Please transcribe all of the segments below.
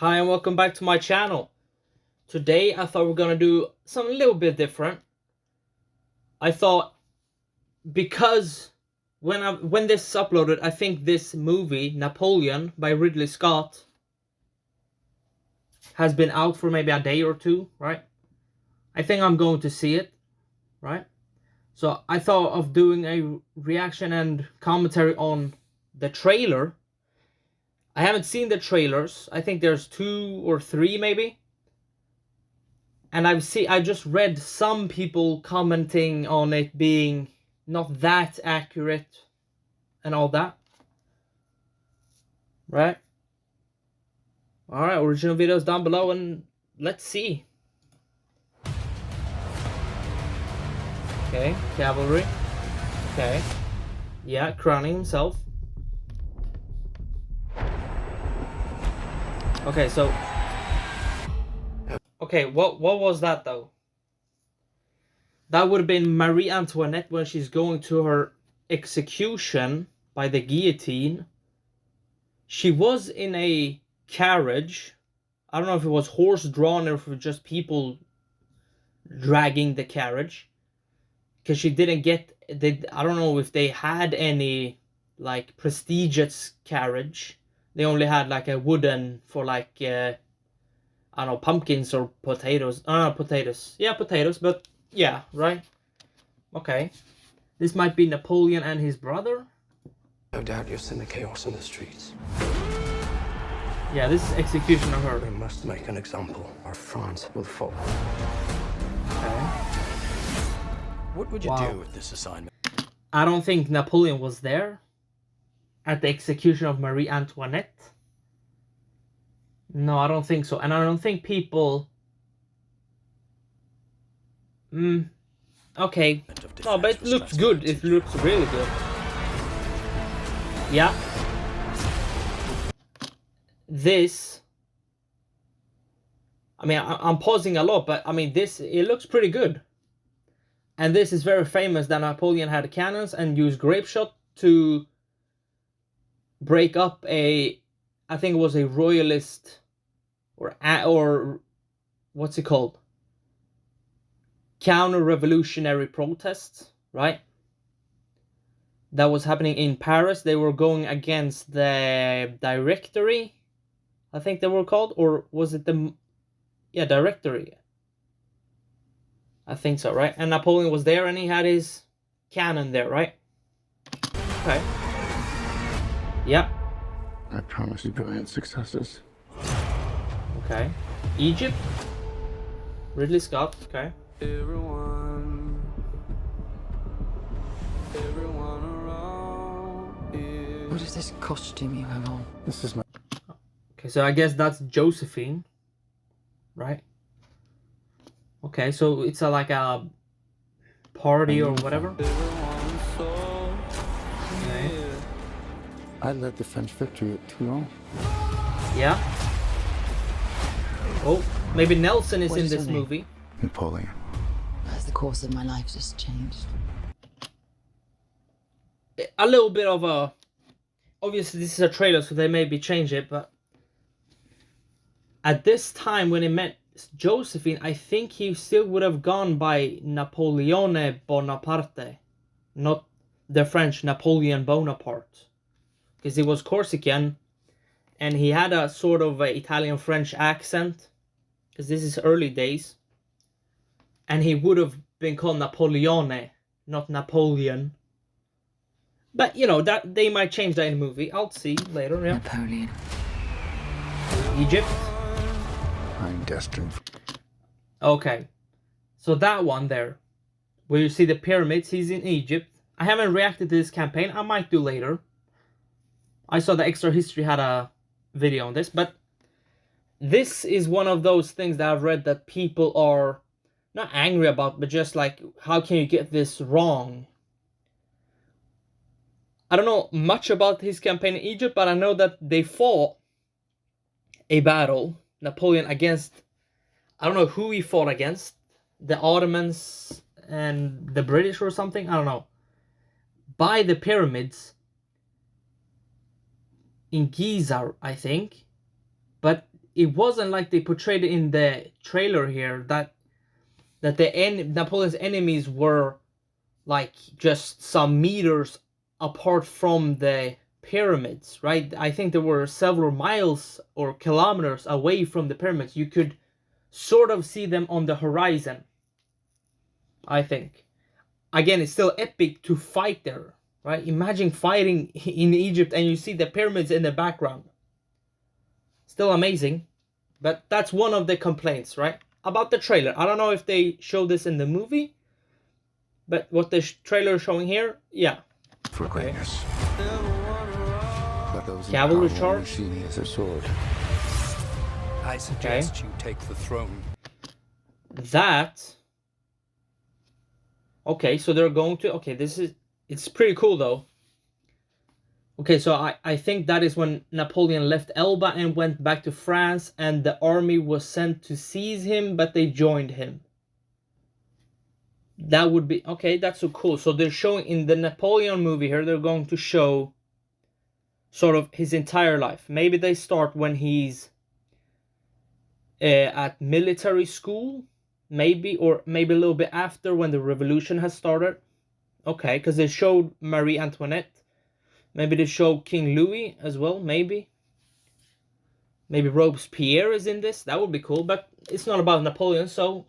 Hi and welcome back to my channel. Today I thought we are gonna do something a little bit different. I thought because when this is uploaded, I think this movie Napoleon by Ridley Scott has been out for maybe a day or two, right? I think I'm going to see it, right? So I thought of doing a reaction and commentary on the trailer. I haven't seen the trailers. I think there's 2 or 3 maybe. And I just read some people commenting on it being not that accurate and all that. Right? Alright, original videos down below and let's see. Okay, cavalry. Okay. Yeah, crowning himself. Okay, so okay, what was that though? That would have been Marie Antoinette when she's going to her execution by the guillotine. She was in a carriage. I don't know if it was horse-drawn or if it was just people dragging the carriage. Because she didn't get... I don't know if they had any, like, prestigious carriage. They only had, like, a wooden for, like, I don't know, pumpkins or potatoes. Potatoes. Yeah, potatoes, but yeah, right? Okay. This might be Napoleon and his brother. No doubt you'll send the chaos in the streets. Yeah, this is execution of her. We must make an example, or France will fall. Okay. What would you do with this assignment? I don't think Napoleon was there at the execution of Marie Antoinette. No, I don't think so. And I don't think people... Okay. No, but it looks good. It looks really good. Yeah. This... I mean, I'm pausing a lot, but I mean, it looks pretty good. And this is very famous that Napoleon had cannons and used grape shot to break up I think it was a royalist or what's it called? Counter-revolutionary protests, right? That was happening in Paris. They were going against the Directory, I think they were called, or was it Directory? I think so, right? And Napoleon was there and he had his cannon there, right? Okay. Yeah. I promise you brilliant successes. Okay. Egypt. Ridley Scott. Okay. Everyone around here. What is this costume you have on? This is my... Okay, so I guess that's Josephine, right? Okay, so it's like a party or whatever. Okay. I led the French victory at Toulon. Yeah. Oh, maybe Nelson is What in is this her name? movie. Napoleon. As the course of my life just changed. A little bit of a... Obviously, this is a trailer, so they maybe change it, but... At this time, when he met Josephine, I think he still would have gone by Napoleone Bonaparte. Not the French Napoleon Bonaparte. Because he was Corsican. And he had a sort of Italian-French accent. Because this is early days. And he would have been called Napoleone, not Napoleon. But, you know, that they might change that in the movie. I'll see later, yeah. Napoleon. Egypt. I'm destined for... Okay. So that one there, where you see the pyramids, he's in Egypt. I haven't reacted to this campaign. I might do later. I saw the Extra History had a video on this, but this is one of those things that I've read that people are not angry about, but just like, how can you get this wrong? I don't know much about his campaign in Egypt, but I know that they fought a battle, Napoleon against, I don't know who he fought against, the Ottomans and the British or something, I don't know, by the pyramids in Giza, I think. But it wasn't like they portrayed it in the trailer here that Napoleon's enemies were like just some meters apart from the pyramids, right? I think there were several miles or kilometers away from the pyramids. You could sort of see them on the horizon, I think. Again, it's still epic to fight there, right? Imagine fighting in Egypt and you see the pyramids in the background. Still amazing. But that's one of the complaints, right? About the trailer. I don't know if they show this in the movie, but what the trailer is showing here, yeah. For greatness. But those Cavalry in power charge? only see me as a sword. I suggest you take the throne. That... Okay, so they're going to... Okay, this is... It's pretty cool, though. Okay, so I think that is when Napoleon left Elba and went back to France, and the army was sent to seize him, but they joined him. That would be... Okay, that's so cool. So they're showing... In the Napoleon movie here, they're going to show sort of his entire life. Maybe they start when he's at military school, maybe, or maybe a little bit after when the revolution has started. Okay, because they showed Marie Antoinette. Maybe they show King Louis as well, maybe. Maybe Robespierre is in this. That would be cool, but it's not about Napoleon, so...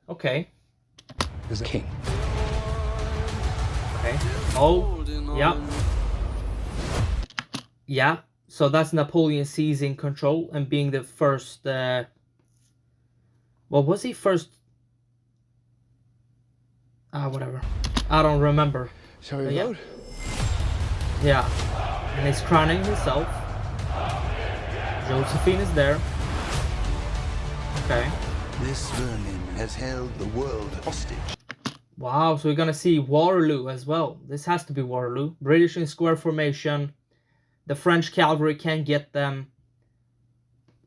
Okay. As a king. Okay. Oh, yeah. Yeah, so that's Napoleon seizing control and being the first... Well, was he first? Whatever. I don't remember. Shall we yeah. vote? Yeah. And he's crowning himself. Josephine is there. Okay. This vermin has held the world hostage. Wow, so we're gonna see Waterloo as well. This has to be Waterloo. British in square formation. The French cavalry can't get them.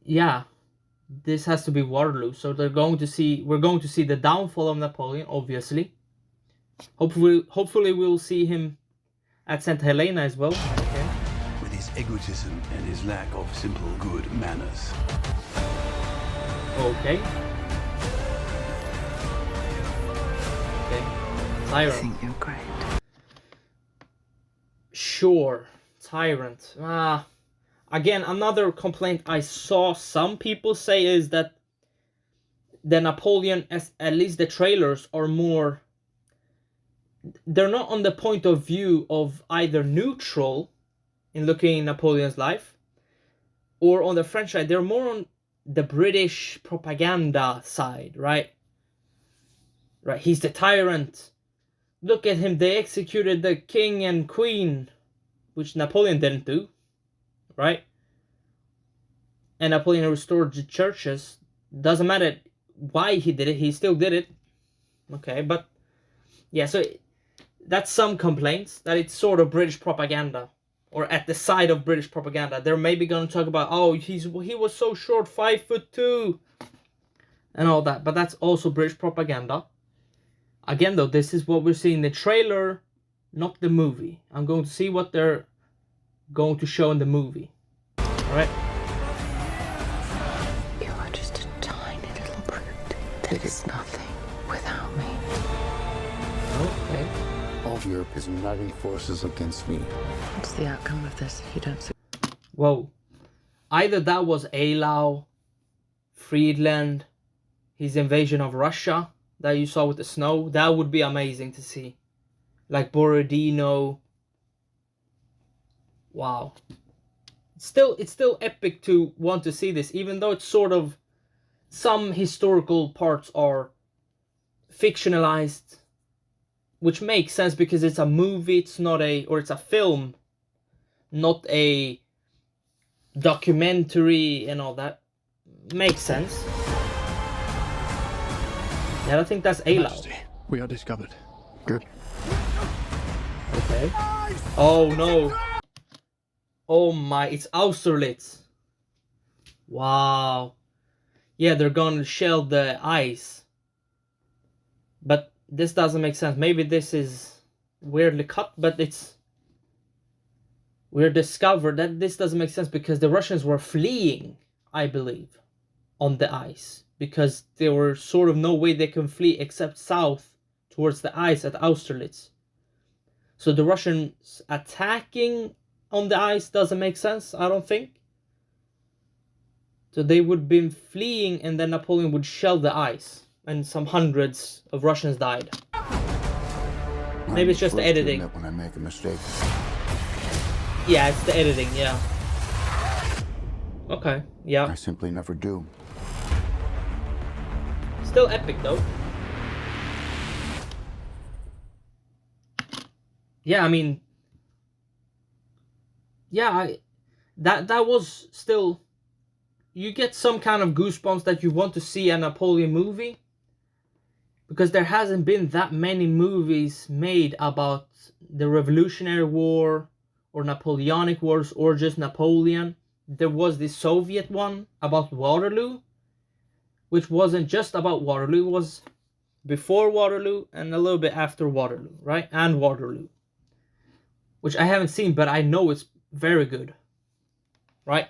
Yeah. This has to be Waterloo. So we're going to see the downfall of Napoleon, obviously. Hopefully we'll see him at St. Helena as well. Okay. With his egotism and his lack of simple good manners. Okay. Okay. I Tyrant. think you're great. Sure. Tyrant. Again, another complaint I saw some people say is that the Napoleon, at least the trailers, are more... They're not on the point of view of either neutral in looking at Napoleon's life, or on the French side. They're more on the British propaganda side, right? Right, he's the tyrant. Look at him, they executed the king and queen, which Napoleon didn't do, right? And Napoleon restored the churches. Doesn't matter why he did it, he still did it. Okay, but yeah, so that's some complaints that it's sort of British propaganda, or at the side of British propaganda. They're maybe going to talk about, oh, he was so short, 5'2", and all that, but that's also British propaganda. Again, though, this is what we're seeing in the trailer, not the movie. I'm going to see what they're going to show in the movie. All right. You are just a tiny little brute that is nothing without me. Okay. All of Europe is uniting forces against me. What's the outcome of this if you don't... Whoa. Either that was Eylau, Friedland, his invasion of Russia that you saw with the snow. That would be amazing to see. Like Borodino. Wow. It's still epic to want to see this, even though it's sort of... Some historical parts are fictionalized, which makes sense because it's a movie, it's not a... Or it's a film, not a documentary and all that. Makes sense. Yeah, I think that's Eylau. We are discovered. Good. Okay. Oh no. Oh my, it's Austerlitz. Wow. Yeah, they're gonna shell the ice. But this doesn't make sense. Maybe this is weirdly cut, but we're discovered that this doesn't make sense because the Russians were fleeing, I believe. on the ice, because there were sort of no way they can flee except south towards the ice at Austerlitz. So the Russians attacking on the ice doesn't make sense, I don't think. So they would have been fleeing, and then Napoleon would shell the ice, and some hundreds of Russians died. Maybe it's just the editing. When I make a mistake. Yeah, it's the editing, yeah. Okay, yeah. I simply never do. Still epic though. Yeah, I mean, yeah, that was still, you get some kind of goosebumps that you want to see a Napoleon movie, because there hasn't been that many movies made about the Revolutionary War or Napoleonic Wars or just Napoleon. There was the Soviet one about Waterloo, which wasn't just about Waterloo, it was before Waterloo and a little bit after Waterloo, right? And Waterloo, which I haven't seen, but I know it's very good, right?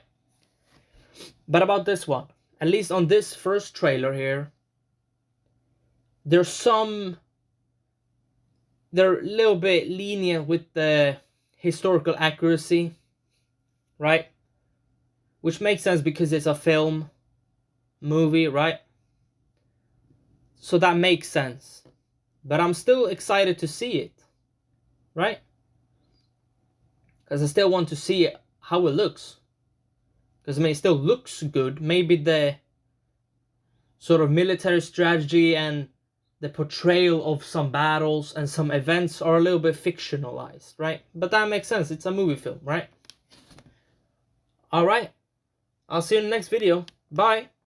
But about this one, at least on this first trailer here, they're a little bit lenient with the historical accuracy, right? Which makes sense because it's a film movie, right? So that makes sense. But I'm still excited to see it, right? Because I still want to see how it looks. Because I mean, it still looks good. Maybe the sort of military strategy and the portrayal of some battles and some events are a little bit fictionalized, right? But that makes sense. It's a movie film, right? Alright. I'll see you in the next video. Bye.